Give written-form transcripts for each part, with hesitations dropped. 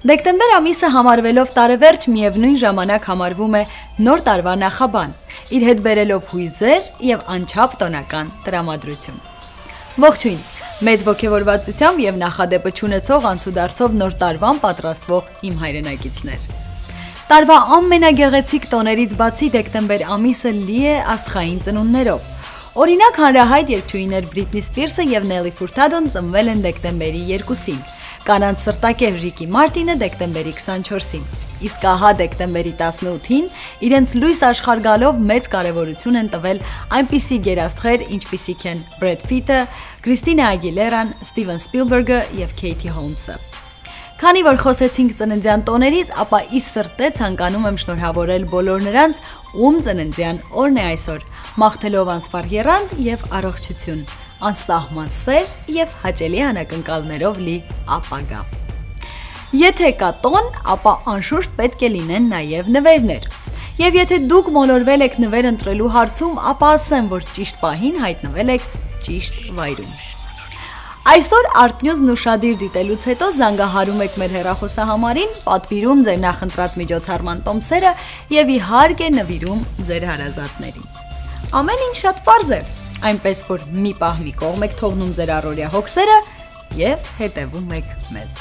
Դեկտեմբեր ամիսը համարվելով տարեվերջ միևնույն ժամանակ համարվում է նոր տարվա նախաբան, իր հետ բերելով հույզեր և անչափ տոնական տրամադրություն։ Ողջույն, մեծ ոգևորվածությամբ և նախադեպը չունեցող անցուդարձով նոր տարվան պատրաստվող իմ հայրենակիցներ։ Տարվա ամենագեղեցիկ տոներից բացի դեկտեմբեր ամիսը լի է աստղային ծնունդներով։ Օրինակ հանրահայտ երգչուհիներ Բրիթնի Սպիրսը և Նելի Ֆուրտադոն ծնվել են դեկտեմբերի 2-ին, կանանց սրտակեր Ռիկի Մարտինը դեկտեմբերի 24-ին, իսկ ահա դեկտեմբերի 18-ին իրենց լույս աշխարհ գալով մեծ կարևորություն են տվել այնպիսի գերաստղեր, ինչպիսիք են Բրեդ Փիթը, Քրիստինա Ագիլերան, Ստիվեն Սպիլբերգը և Քեյթի Հոլմսը։ Քանի որ խոսեցինք ծննդյան տոներից, ապա ի սրտե ցանկանում եմ շնորհավորել բոլոր նրանց, ում ծննդյան օրն է այսօր, մաղթելով անսպառ եռանդ և առողջություն, անսահման սեր և հաճելի անակնկալներով լի ապագա։ Եթե կա տոն, ապա անշուշտ պետք է լինեն նաև նվերներ։ Եվ եթե դուք մոլորվել եք նվեր ընտրելու հարցում, ապա ասեմ, որ ճիշտ պահին հայտնվել եք ճիշտ վայրում։ Այսօր Artnews-ն ուշադիր դիտելուց հետո զանգահարում եք մեր հեռախոսահամարին, պատվիրում ձեր նախընտրած միջոցառման տոմսերը և իհարկե նվիրում ձեր հարազատներին։ Ամեն ինչ շատ պարզ է, այնպես որ մի պահ մի կողմ եք թողնում ձեր առօրյա հոգսերը և հետևում եք մեզ։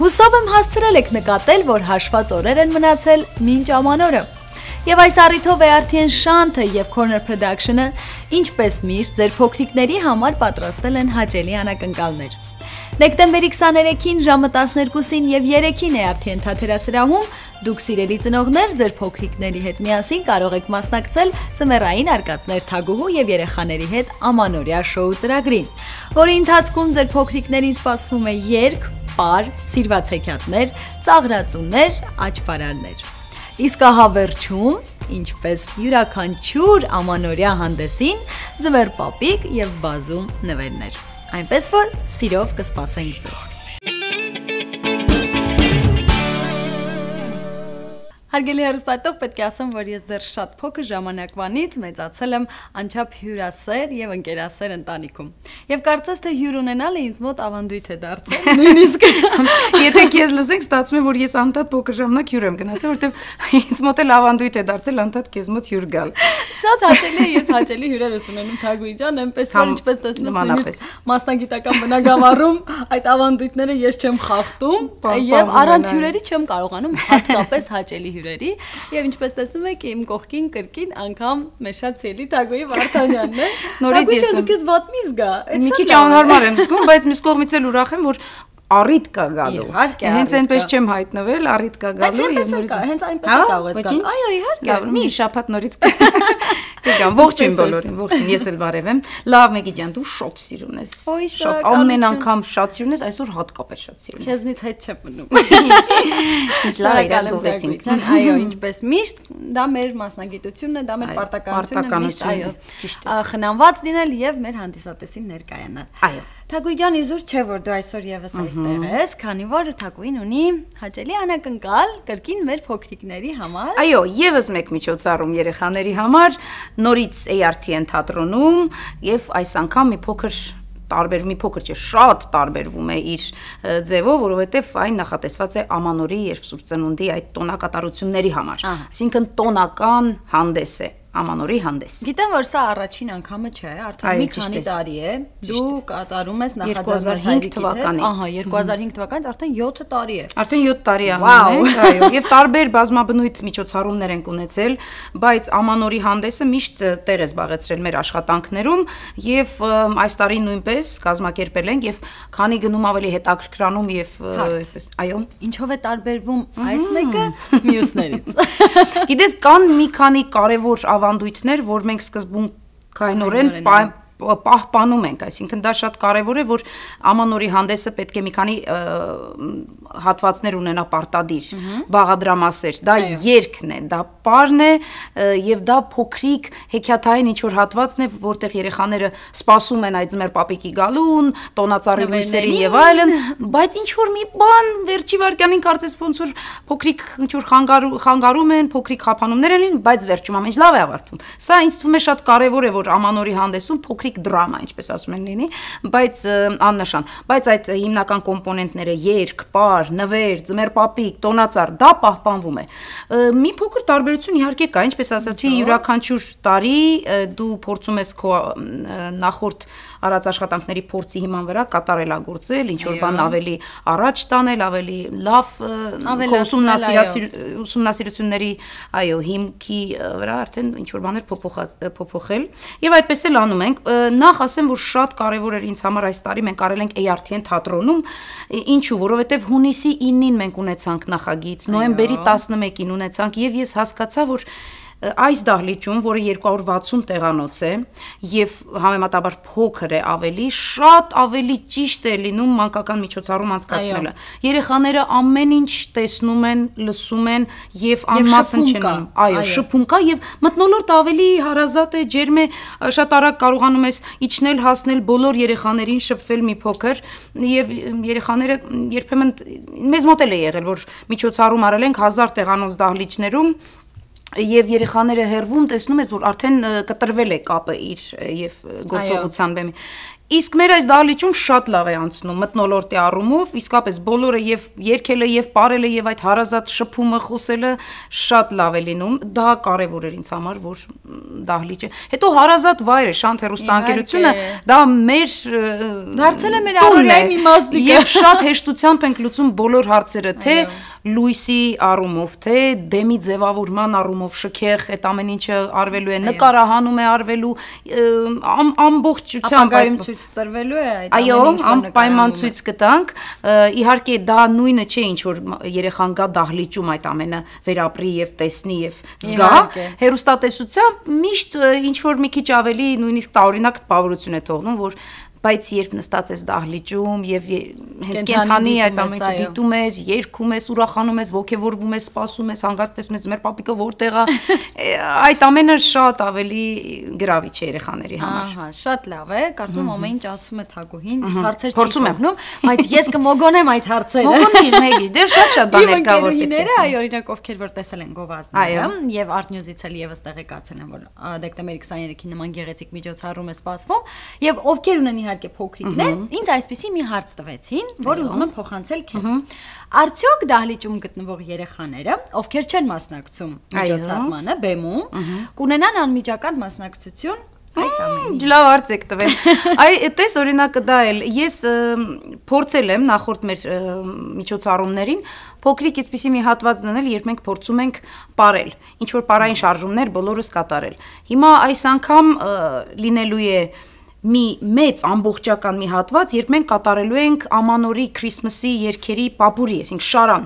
Հուսով եմ հասցրել եք նկատել, որ հաշված օրեր են մնացել մինչ ամանորը։ Եվ այս առիթով ARTN Շանթը և Corner Production-ը, ինչպես միշտ, ձեր փոքրիկների համար պատրաստել են հաճելի անակնկալներ։ Դեկտեմբերի 23-ին ժամը 12-ին և 3-ին ARTN թատերասրահում դուք սիրելի ծնողներ ձեր փոքրիկների հետ միասին կարող եք մասնակցել ձմեռային արկածներ թագուհու և երեխաների հետ ամանորյա շոու ծրագրին, որի ընթացքում ձեր փոքրիկներին սպասվում է երգ, պար, սիրված հեքիաթներ, ծաղրածուներ, աճպարարներ։ Իսկ ահա վերջում, ինչպես յուրաքանչյուր ամանորյա հանդեսին, ձմեռ պապիկ և բազում նվերներ։ Այնպես որ սիրով կսպասենք ձեզ։ Հարգելի հեռուստատող, պետք է ասեմ, որ ես դեռ շատ փոքր ժամանակվանից մեծացել եմ անչափ հյուրասեր և ընկերասեր ընտանիքում։ Եվ կարծես թե հյուր ունենալը ինձ մոտ ավանդույթ է դարձել, նույնիսկ եթե քեզ լսենք, ստացվում է, որ ես անդադ փոքր ժամանակ հյուր եմ գնացել, որովհետև ինձ մոտ էլ ավանդույթ է դարձել անդադ քեզ մոտ հյուր գալ։ Շատ հաճելի է, երբ հաճելի հյուրեր ես ունենում Թագուհի ջան, այնպես որ ինչպես տեսնես նույնիսկ մասնագիտական բնագավառում այդ ավանդույթները ես չեմ խախտում եւ առանց հյուրերի չեմ կարողանում հատկապես հաճելի հյուրերի եւ ինչպես տեսնում եք իմ կողքին կրկին անգամ մեր շատ սիրելի Թագուհի Վարդանյանն է։ Նորից ես դուք ես վատ մի զգա։ Մի քիչ անհարմար եմ զգում, բայց մյուս կողմից էլ ուրախ եմ, որ առիթ կա գալու։ Հենց այնպես չեմ հայտնվել, առիթ կա գալու եւ նորից հենց այնպես է կարող ես գալ։ Այո, իհարկե։ Մի շաբաթ նորից կգամ։ Ողջույն բոլորին, ողջույն, ես էլ բարև եմ։ Լավ, Մեգի ջան, դու շատ սիրուն ես։ Շատ ամեն անգամ շատ սիրուն ես, այսօր հատկապես շատ սիրուն ես։ Քեզնից հետ չեմ մնում։ Ինչ լավ իրար գողեցինք։ Այո, ինչպես միշտ, դա մեր մասնագիտությունն է, դա մեր պարտականությունն է, միշտ այո։ Խնամված լինել եւ մեր հանդիսատեսին ներկայանալ։ Այո։ Թագուհի ջան, իզուր չէ որ դու այսօր եւս այստեղ ես, քանի որ Թագուհին ունի հաճելի անակնկալ կրկին մեր փոքրիկների համար։ Այո, եւս մեկ միջոցառում երեխաների համար, նորից ARTN թատրոնում եւ այս անգամ մի փոքր չէ, շատ տարբերվում է իր ձևով, որովհետեւ այն նախատեսված է ամանորի երբ Սուրբ Ծնունդի այդ տոնակատարությունների համար։ Այսինքն տոնական հանդես է։ Ամանորի հանդես։ Գիտեմ, որ սա առաջին անգամը չէ, արդեն մի քանի տարի է։ Դու կատարում ես նախաձեռնած թվականից։ Ահա, 2005 թվականից արդեն 7 տարի է։ Արդեն 7 տարի է անունը, այո, եւ տարբեր բազմաբնույթ միջոցառումներ ենք ունեցել, բայց Ամանորի հանդեսը միշտ տեղ է զբաղեցրել մեր աշխատանքներում եւ այս տարի նույնպես կազմակերպել ենք եւ քանի գնում ավելի հետաքրքրանում եւ այո, ինչով է տարբերվում այս մեկը մյուսներից։ Գիտես, կան մի քանի կարևոր ավանդույթներ, որ մենք սկզբունքայնորեն պահպանում ենք, այսինքն դա շատ կարևոր է, որ Ամանորի հանդեսը պետք է մի քանի հատվածներ ունենա պարտադիր, բաղադրամասեր, դա երգն է, դա պարն է եւ դա փոքրիկ հեքիաթային ինչ-որ հատվածն է, որտեղ երեխաները սպասում են այդ ձմեռ պապիկի գալուն, տոնածառի լույսերին եւ այլն, բայց ինչ-որ մի բան վերջի վարքյանին կարծես ոնց որ փոքրիկ ինչ-որ խանգարում են, փոքրիկ խափանումներ են, բայց վերջում ամեն ինչ լավ է ավարտվում։ Սա ինձ թվում է շատ կարևոր է, որ Ամանորի հանդեսում փոքրիկ ռոմանտիկ դրամա, ինչպես ասում են լինի, բայց աննշան, բայց այդ հիմնական կոմպոնենտները երգ, պար, նվեր, ձմեռպապիկ, տոնածառ, դա պահպանվում է։ Մի փոքր տարբերություն իհարկե կա, ինչպես ասացի, յուրաքանչյուր տարի դու փորձում ես քո նախորդ արած աշխատանքների փորձի հիման վրա կատարելագործել, ինչ որ բան ավելի առաջ տանել, ավելի լավ ուսումնասիրությունների, այո, հիմքի վրա արդեն ինչ որ բաներ փոփոխել, եւ այդպես էլ անում ենք։ Նախ ասեմ, որ շատ կարեւոր էր ինձ համար այս տարի մենք արել ենք ARTN թատրոնում, ինչու, որովհետեւ հունիսի 9-ին մենք ունեցանք նախագիծ, նոյեմբերի 11-ին ունեցանք եւ ես հասկացա, որ այս դահլիճում, որը 260 տեղանոց է եւ համեմատաբար փոքր է ավելի, շատ ավելի ճիշտ է լինում մանկական միջոցառում անցկացնելը։ Երեխաները ամեն ինչ տեսնում են, լսում են եւ անմասն չեն անում։ Այո, շփում կա եւ մթնոլորտը ավելի հարազատ է, ջերմ է, շատ արագ կարողանում ես իջնել, հասնել բոլոր երեխաներին, շփվել մի փոքր եւ երեխաները երբեմն մեզ մոտ էլ է եղել, որ միջոցառում արել ենք 1000 տեղանոց դահլիճներում եւ երեխաները հերվում տեսնում ես որ արդեն կտրվել է կապը իր եւ գործողության բեմի իսկ մեր այս դահլիճում շատ լավ է անցնում մթնոլորտի առումով իսկապես բոլորը եւ երգելը եւ պարելը եւ այդ հարազատ շփումը խոսելը շատ լավ է լինում դա կարեւոր էր ինձ համար որ դահլիճը հետո հարազատ վայր է Շանթ հեռուստաընկերությունը դա մեր դարձել է մեր առօրյայի մի մասնիկը եւ շատ հեշտությամբ ենք լուծում բոլոր հարցերը թե լույսի առումով թե բեմի ձևավորման առումով շքեղ այդ ամեն ինչը արվելու է նկարահանում է արվելու ամբողջությամբ ցույց տրվելու է այդ այո անպայման ցույց կտանք իհարկե դա նույնը չէ ինչ որ երեխան գա դահլիճում այդ ամենը վերապրի եւ տեսնի եւ զգա հեռուստատեսությամբ միշտ ինչ որ մի քիչ ավելի նույնիսկ տարօրինակ տպավորություն է թողնում որ բայց երբ նստած ես դահլիճում եւ հենց կենթանի այդ ամենը դիտում ես, երգում ես, ուրախանում ես, ոգևորվում ես, սպասում ես, հանգարց տեսնում ես մեր պապիկը որտեղ է, այդ ամենը շատ ավելի գրավիչ է երեխաների համար։ Ահա, շատ լավ է, կարծում ամեն ինչ ասում է Թագուհին, ինձ հարցեր չի տոնում, բայց ես կմոգոնեմ այդ հարցերը։ Մոգոնի, մեգի, դե շատ բաներ կա որ դիտես։ Այո, օրինակ ովքեր որ տեսել են գովազդները եւ Art News-ից էլ եւս տեղեկացել են որ դեկտեմբերի 23-ին նման գեղեցիկ միջոցառում է սպասվում եւ ովքեր ունեն իհարկե փոքրիկներ, ինձ այսպեսի մի հարց տվեցին, որ ուզում եմ փոխանցել քեզ։ Արդյոք դահլիճում գտնվող երեխաները, ովքեր չեն մասնակցում միջոցառմանը, բեմում, կունենան անմիջական մասնակցություն այս ամենին։ Լավ հարց եք տվել։ Այտես օրինակը դա էլ ես փորձել եմ նախորդ մեր միջոցառումներին փոքրիկ այսպեսի մի հատված դնել, երբ մենք փորձում ենք պարել, ինչ որ պարային շարժումներ բոլորս կատարել։ Հիմա այս անգամ լինելու է մի մեծ ամբողջական մի հատված, երբ մենք կատարելու ենք Ամանորի Քրիսմասի երգերի պապուրի, այսինքն շարան,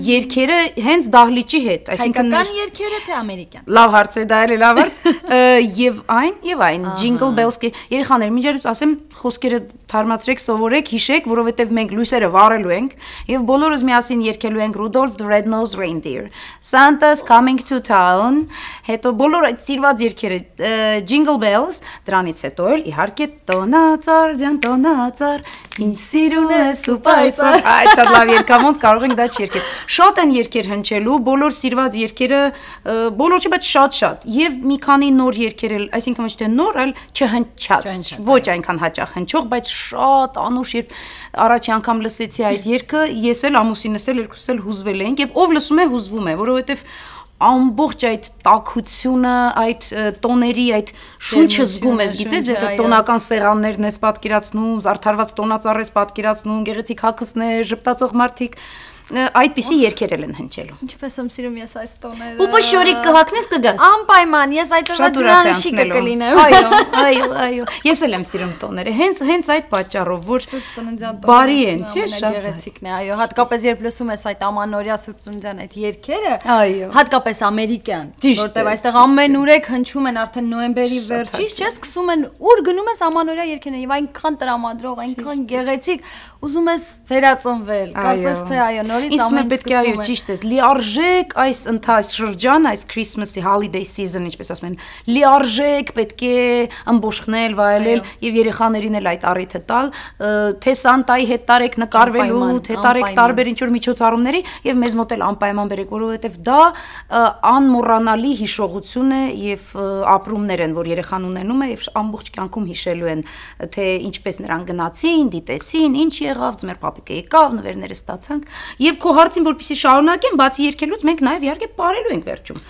երգերը հենց դահլիճի հետ, այսինքն հայկական երգերը թե ամերիկյան։ Լավ հարց է, դա էլ է լավ հարց։ Եվ այն, Jingle Bells, երեխաներ, միջերից ասեմ, խոսքերը թարմացրեք, սովորեք, հիշեք, որովհետև մենք լույսերը վառելու ենք եւ բոլորս միասին երգելու ենք Rudolph the Red-Nosed Reindeer, Santa's Coming to Town, հետո բոլոր այդ սիրված երգերը Jingle Bells, դրանից հետո էլ իհարկե տոնածառ ջան տոնածառ ինձ սիրուն ես ու պայծառ այդ շատ լավ երգամոնց կարող ենք դա չերկել շատ են երգեր հնչելու բոլոր սիրված երգերը բոլոր չի բայց շատ եւ մի քանի նոր երգեր էլ այսինքն ոչ թե նոր այլ չհնչած ոչ այնքան հաճախ հնչող բայց շատ անուշ երբ առաջի անգամ լսեցի այդ երգը ես էլ ամուսինս էլ երկուսս էլ հուզվել ենք եւ ով լսում է հուզվում է որովհետեւ ամբողջ այդ տաքությունը, այդ տոների, այդ շունչը զգում ես, գիտես, այդ տոնական սեղաններն ես պատկերացնում, զարդարված տոնածառ ես պատկերացնում, գեղեցիկ հագուստներ, ժպտացող մարդիկ, այդպիսի երգեր են հնչելու։ Ինչպես եմ սիրում ես այս տոները։ Պուպու շորիկ կհակնես կգաս։ Անպայման, ես այդ ռադիոանշիկը կլինեմ։ Այո, ես էլ եմ սիրում տոները։ Հենց այդ պատճառով, որ բարի են, չէ՞, շատ գեղեցիկն է, այո, հատկապես երբ լսում ես այդ Ամանորյա Սուրբ Ծննդյան այդ երգերը, հատկապես ամերիկյան, որտեղ այստեղ ամենուրեք հնչում են արդեն նոյեմբերի վերջից, չէ՞, սկսում են ուր գնում ես Ամանորյա երգերը եւ այնքան տրամադրող, այնքան գեղեցիկ, ուզում ես վերածնվել, կարծես թե այո ինձ թվում է պետք է այո ճիշտ է լիարժեք այս շրջան այս Christmas-ի holiday season ինչպես ասում են լիարժեք պետք է ըմբոշխնել վայելել եւ երեխաներին էլ այդ առիթը տալ թե Սանտայի հետ տարեք նկարվելու թե տարեք տարբեր ինչ որ միջոցառումների եւ մեզ մոտ էլ անպայման բերեք որովհետեւ դա անմոռանալի հիշողություն է եւ ապրումներ են որ երեխան ունենում է եւ ամբողջ կյանքում հիշելու են թե ինչպես նրան գնացին դիտեցին ինչ եղավ ձեր պապիկը եկավ նվերները ստացանք եւ քո հարցին որպեսզի շարունակեմ բացի երգելուց մենք նաեւ իհարկե ապարելու ենք վերջում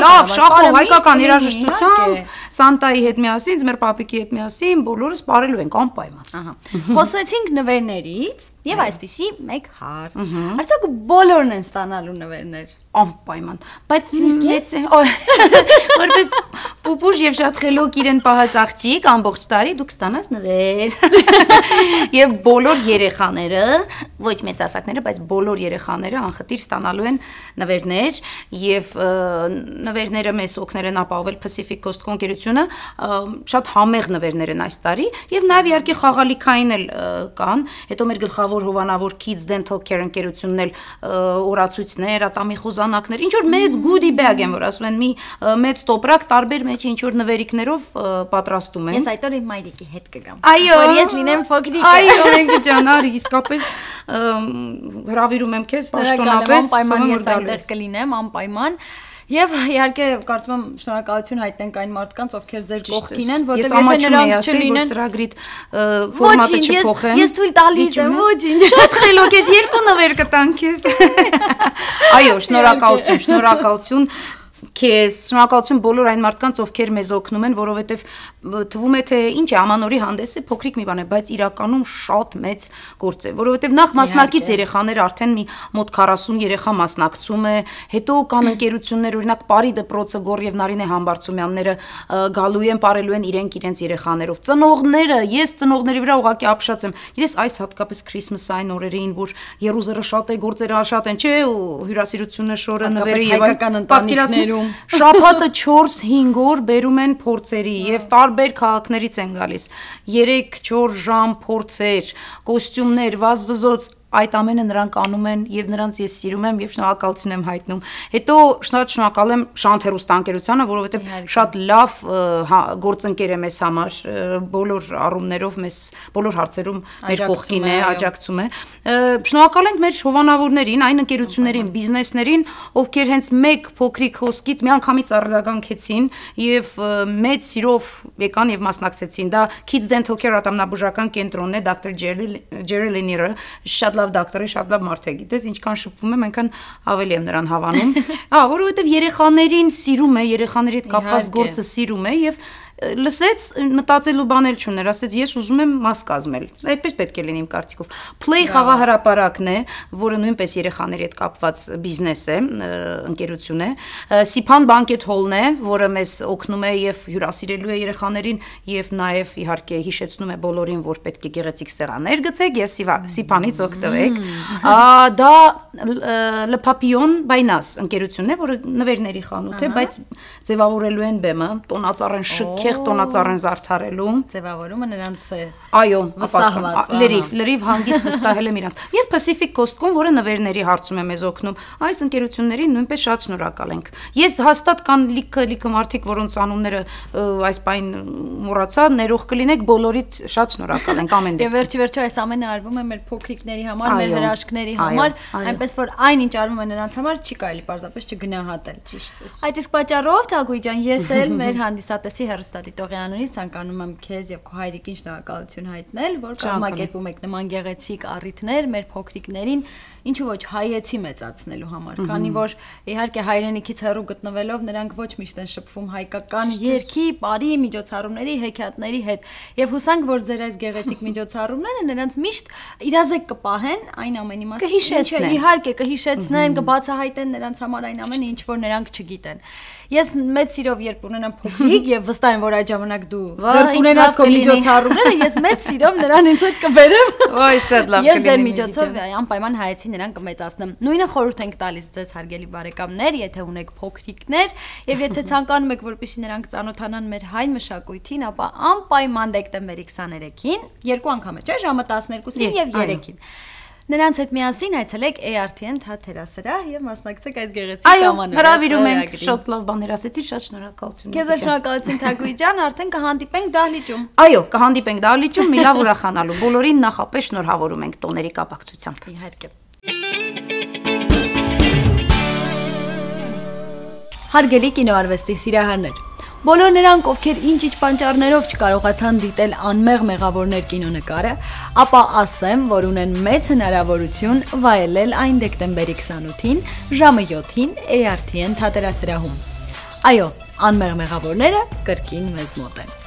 լավ շախով հայկական երաժշտությամբ Սանտայի հետ միասին ձեր պապիկի հետ միասին բոլորս ապարելու ենք անպայման ահա խոսեցինք նվերներից եւ այսպեսի մեկ հարց արդյոք բոլորն են ստանալու նվերներ անպայման բայց մեծ է որպես պուպուշ եւ շատ խելոք իրեն պահած աղջիկ ամբողջ տարի դուք ստանաս նվեր եւ բոլոր երեխաները ոչ մեծ ասակները բայց բոլոր երեխաները անխտիր ստանալու են նվերներ եւ նվերները մեզ օգնել են ապահովել Pacific Coast կոնկերությունը շատ համեղ նվերներ են այս տարի եւ նաեւ իհարկե խաղալիքային էլ կան հետո մեր գլխավոր հովանավոր Kids Dental Care ընկերությունն էլ օրացույցներ ատամի խոզանակներ ինչ որ մեծ goodie bag են որ ասում են մի մեծ տոպրակ տարբեր մեջ ինչ որ նվերիկներով պատրաստում են ես այդ օրը մայրիկի հետ կգամ այո որ ես լինեմ փոքրիկը այո մենք ջանար իսկապես հրավիրում եմ քեզ պաշտոնապես անպայման ես այնտեղ կլինեմ անպայման Եվ իհարկե կարծում եմ շնորհակալություն հայտնենք այն մարդկանց, ովքեր ձեր կողքին են, որտեղ եթե նրանք չլինեն, ծրագրիտ ֆորմատը չփոխեն։ Ես թույլ տալիս եմ, ոչինչ։ Շատ խելոք ես երկու նվեր կտանք քեզ։ Այո, շնորհակալություն քեզ շնորհակալություն բոլոր այն մարդկանց ովքեր մեզ օգնում են որովհետև թվում է թե ինչ է ամանորի հանդեսը փոքրիկ մի բան է բայց իրականում շատ մեծ գործ է որովհետև նախ մասնակից երեխաները արդեն մի մոտ 40 երեխա մասնակցում է հետո կան ընկերություններ օրինակ Պարի դպրոցը Գոր եւ Նարինե Համբարձումյանները գալու են ապարելու են իրենց երեխաներով ծնողները ես ծնողների վրա ուղղակի ապշած եմ ես այս հատկապես Christmas-ային օրերին որ երուզերը շատ է գործերը շատ են չէ ու հյուրասիրությունը շորը նվերը եւ պատկերացնում Շաբաթը 4-5 օր բերում են փորձերի եւ տարբեր քաղաքներից են գալիս 3-4 ժամ փորձեր, կոստյումներ, վազվզոց այդ ամենը նրանք անում են եւ նրանց ես սիրում եմ եւ շնորհակալություն եմ հայտնում։ Հետո շնորհակալ եմ Շանթ հեռուստաընկերությանը, որովհետեւ շատ լավ գործընկեր է մեզ համար, բոլոր առումներով մեզ բոլոր հարցերում մեր կողքին է, աջակցում է։ Շնորհակալ ենք մեր հովանավորներին, այն ընկերություններին, բիզնեսներին, ովքեր հենց մեկ փոքրիկ խոսքից միանգամից արձագանքեցին եւ մեծ սիրով եկան եւ մասնակցեցին։ Դա Kids Dental Care ատամնաբուժական կենտրոնն է, Dr. Jerry Lanier, շատ լավ դոկտոր է, շատ լավ մարդ է, գիտես, ինչքան շփվում եմ, այնքան ավելի եմ նրան հավանում։ Որովհետև երեխաներին սիրում է, երեխաների հետ կապված գործը սիրում է եւ լսեց մտածելու բաներ չուներ, ասեց ես ուզում եմ մաս կազմել։ Այդպես պետք է լինի իմ կարծիքով։ Play խաղահրապարակն է, որը նույնպես երեխաների հետ կապված բիզնես է, ընկերություն է։ Սիփան բանկետ հոլն է, որը մեզ օգնում է եւ հյուրասիրելու է երեխաներին եւ նաեւ իհարկե հիշեցնում է բոլորին, որ պետք է գեղեցիկ սեղաններ գցեք եւ Սիփանից օգտվեք։ Դա Le Papillon Baynas ընկերությունն է, որը նվերների խանութ է, բայց ձևավորելու են բեմը, տոնածառեն շքեղ տոնածառեն զարդարելու ձևավորումը նրանց է այո վստահված լրիվ հանգիստ վստահել եմ իրանց եւ Pacific Coast-ում որը նվերների հարցում է մեզ օգնում այս ընկերություններին նույնպես շատ շնորհակալ ենք ես հաստատ կան լիքը մարդիկ որոնց անունները այս պայն մոռացա ներող կլինեք բոլորիդ շատ շնորհակալ ենք ամեն դեպքում եւ վերջի այս ամենը արվում է մեր փոքրիկների համար մեր հրաշքների համար այնպես որ այնինչ արվում է նրանց համար չի կարելի պարզապես չգնահատել ճիշտ է այդ իսկ պատճառով Թագուհի ջան ես էլ մեր հանդիսատեսի հեռուստադիտողի անունից ցանկանում եմ քեզ եւ քո հայրիկին շնորհակալություն հայտնել, որ կազմակերպում եք նման գեղեցիկ առիթներ մեր փոքրիկներին, ինչու ոչ հայեցի մեծացնելու համար, քանի որ իհարկե հայրենիքից հեռու գտնվելով նրանք ոչ միշտ են շփվում հայկական երգի, բարի միջոցառումների, հեքիաթների հետ, եւ հուսանք, որ ձեր այս գեղեցիկ միջոցառումները նրանց միշտ իրազեկ կպահեն այն ամենի մասին, ինչը իհարկե կհիշեցնեն, կբացահայտեն նրանց համար այն ամենը, ինչ որ նրանք չգիտեն։ Ես մեծ սիրով երբ ունենամ փոքրիկ եւ վստահ եմ որ այդ ժամանակ դու դեռ ունենաս քո միջոցառումները ես մեծ սիրով նրան ինձ հետ կբերեմ ոայ շատ լավ եւ ձեր միջոցով անպայման հայեցի նրան կմեծացնեմ նույնը խորհուրդ ենք տալիս ձեզ հարգելի բարեկամներ եթե ունեք փոքրիկներ եւ եթե ցանկանում եք որպեսզի նրանք ծանոթանան մեր հայ մշակույթին ապա անպայման դեկտեմբերի 23-ին երկու անգամ է չէ ժամը 12-ին եւ 3-ին Նրանց հետ միասին այցելեք ARTN թատերասրահ եւ մասնակցեք այս գեղեցիկ ամանորյա։ Այո, հրավիրում ենք, շատ լավ բաներ ասեցի, շատ շնորհակալություն։ Քեզ շնորհակալություն Թագուհի ջան, արդեն կհանդիպենք դահլիճում։ Այո, կհանդիպենք դահլիճում, մի լավ ուրախանալու։ Բոլորին նախապես շնորհավորում ենք տոների կապակցությամբ։ Իհարկե։ Հարգելի կինոարվեստի սիրահարներ, բոլոր նրանք, ովքեր ինչ-ինչ պատճառներով չկարողացան դիտել անմեղ մեղավորներ կինոնկարը, ապա ասեմ, որ ունեն մեծ հնարավորություն վայելել այն դեկտեմբերի 28-ին ժամը 7-ին ARTN թատերասրահում։ Այո, անմեղ մեղավորները կրկին մեզ մոտ են։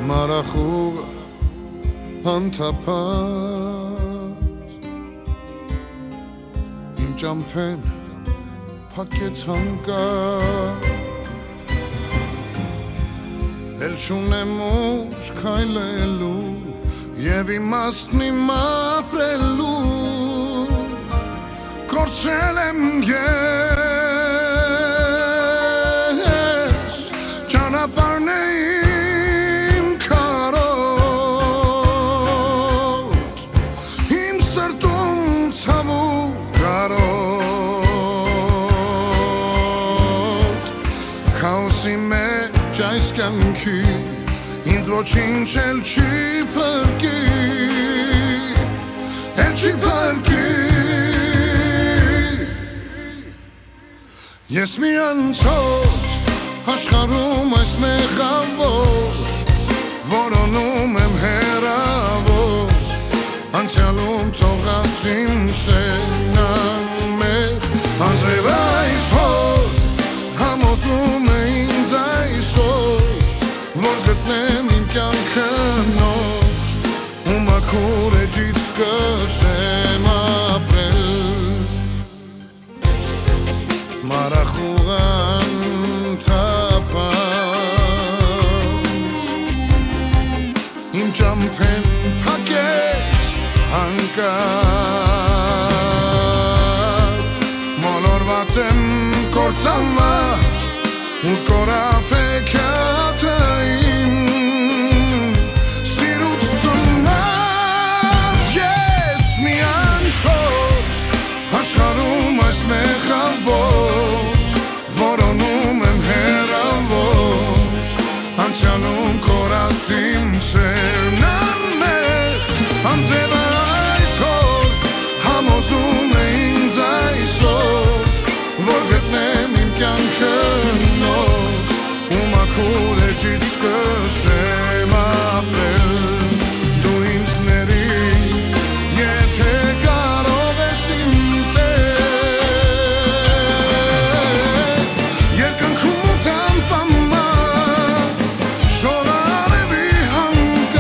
Marachura hantapat Im jampen pakets hangat El shunemush kailelu Yevi mastni maprelu Korselem yes Janaparnei Ինձ ոչինչ էլ չի փրկի Էլ չի փրկի Ես մի անցոտ աշխարհում այս մեղավոր Որոնում եմ հեռավոր Անցյալում թողած իմ սենան մեր Անձրև այս հոր համոզում է ինձ այսօր Որ գտնեմ իմ կյանքը նոր ու մաքուր էջից սկսեմ ապրել Մարախուղան թափած Իմ ճամփեն փակեց հանկած Մոլորված եմ կործանված ու կորավ է քյաթը իմ Սիրուց ծնած ես մի անցոտ Աշխարհում այս մեղավոր Որոնում եմ հեռավոր Անցյալում կորած իմ սերն անմեղ Անձև այսօր համոզում է ինձ այսօր Որ գտնեմ իմ կյանքը Մաքուր էջից սկսեմ ապրել Դու ինձ ների եթե կարող ես իմ տեղ Երկնքում տան պամատ Շոր արևի հանգ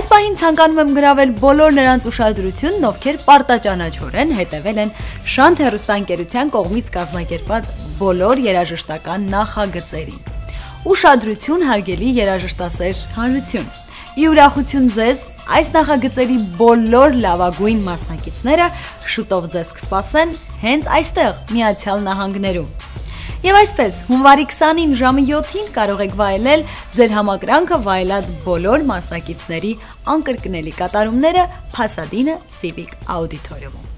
Այս պահին ցանկանում եմ գրավել բոլոր նրանց ուշադրությունն, ովքեր պարտաճանաչորեն հետևել են Շանթ հեռուստաընկերության կողմից կազմակերպված բոլոր երաժշտական նախագծերին։ Ուշադրություն հարգելի երաժշտասեր հանրություն։ Ի ուրախություն ձեզ, այս նախագծերի բոլոր լավագույն մասնակիցները շուտով ձեզ կսպասեն հենց այստեղ, Միացյալ Նահանգներում։ Եվ այսպես, հունվարի 29 ժամը 7-ին կարող եք վայելել ձեր համակրանքը վայելած բոլոր մասնակիցների անկրկնելի կատարումները Pasadena Civic Auditorium-ում։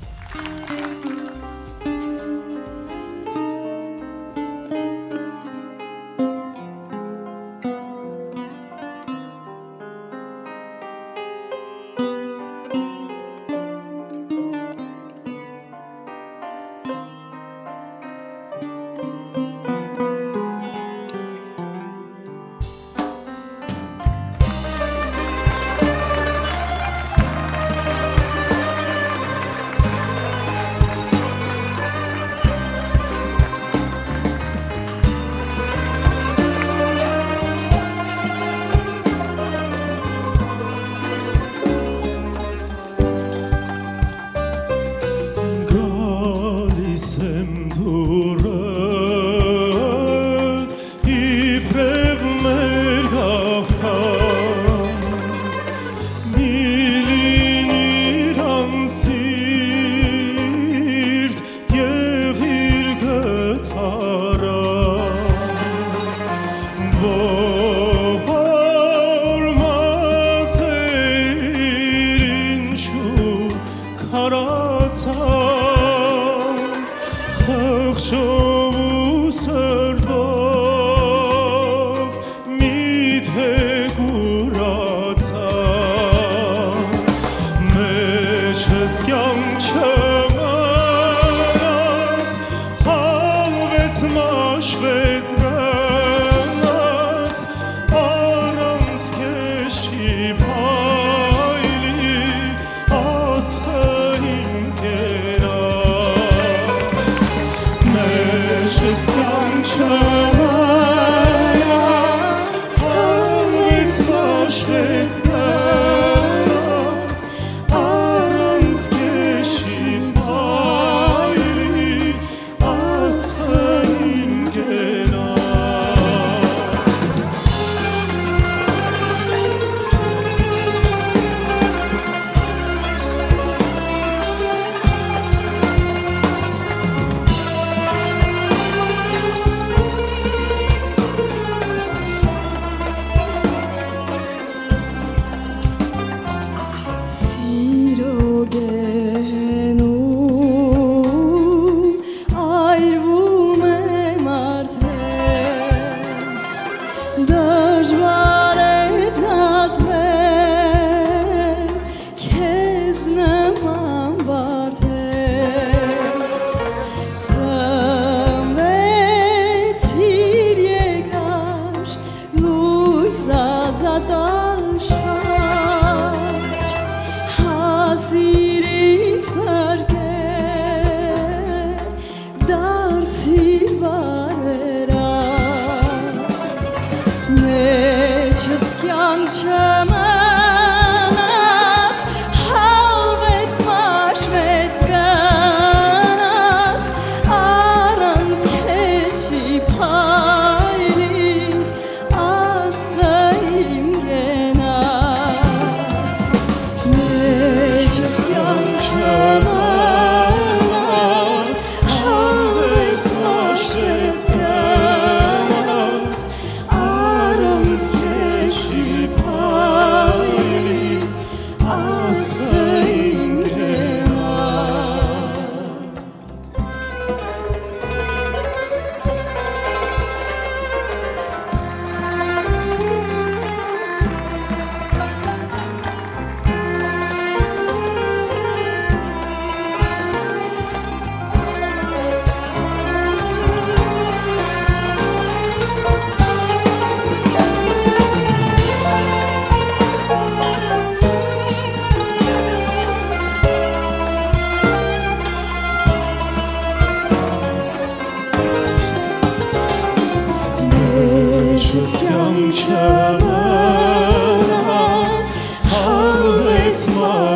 Just young children,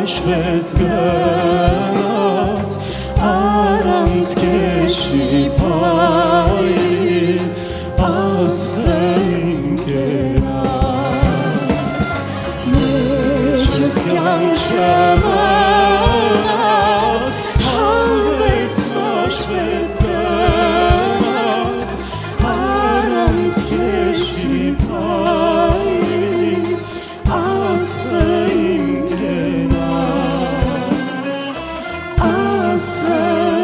մաշվեց գնաց առանց քեշի փայլի աստղին կենաց մեջս կյանք չմնաց հալվեց մաշվեց գնաց առանց քեշի փայլի աստղին կենաց աստղին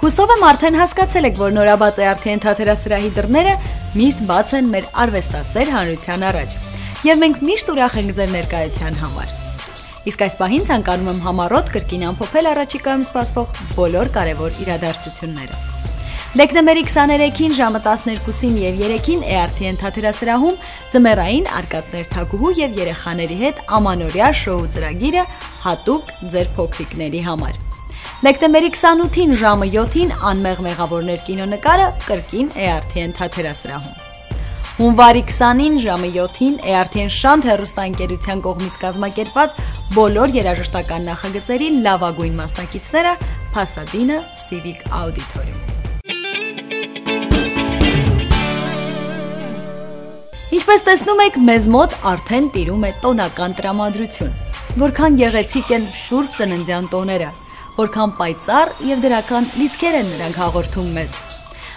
Հուսով եմ արդեն հասկացել եք, որ նորաբաց ERTN թատերասրահի դռները միշտ բաց են մեր արվեստասեր հանրության առաջ, եւ մենք միշտ ուրախ ենք ձեր ներկայության համար։ Իսկ այս պահին ցանկանում եմ համառոտ կրկին ամփոփել առաջիկայում սպասվող բոլոր կարևոր իրադարձությունները։ Դեկտեմբերի 23-ին ժամը 12-ին եւ 3-ին ERTN թատերասրահում ձմեռային արկածներ թագուհու եւ երեխաների հետ ամանորյա շոու ծրագիրը հատուկ ձեր փոքրիկների համար։ Դեկտեմբերի 28-ին ժամը 7-ին անմեղ մեղավորներ կինոնկարը կրկին ERTN թատերասրահում։ Հունվարի 20-ին ժամը 7-ին ERTN Շանթ հեռուստաընկերության կողմից կազմակերպված բոլոր երաժշտական նախագծերի լավագույն մասնակիցները Pasadena Civic Auditorium։ Ինչպես տեսնում եք, մեզ մոտ արդեն տիրում է տոնական տրամադրություն, որքան գեղեցիկ են սուրբ ծննդյան տոները, որքան պայծառ եւ դրական լիցքեր են նրանք հաղորդում մեզ։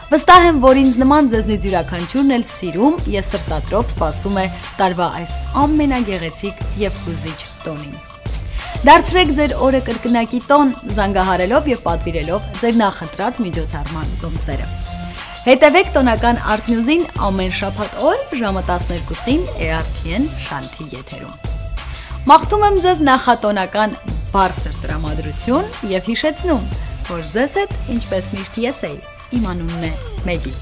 Վստահ եմ, որ ինձ նման ձեզնից յուրաքանչյուրն էլ սիրում եւ սրտատրոփ սպասում է տարվա այս ամենագեղեցիկ եւ հուզիչ տոնին։ Դարձրեք ձեր օրը կրկնակի տոն, զանգահարելով եւ պատվիրելով ձեր նախընտրած միջոցառման տոմսերը։ Հետևեք տոնական Art News-ին ամեն շաբաթ օր ժամը 12-ին ERTN Շանթի եթերում։ Մաղթում եմ ձեզ նախատոնական բարձր տրամադրություն եւ հիշեցնում, որ ձեզ հետ ինչպես միշտ ես էի, իմ անունն է Մեգի։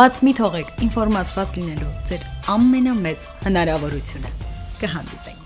Բաց մի թողեք ինֆորմացված լինելու ձեր ամենամեծ հնարավորությունը։ Կհանդիպենք։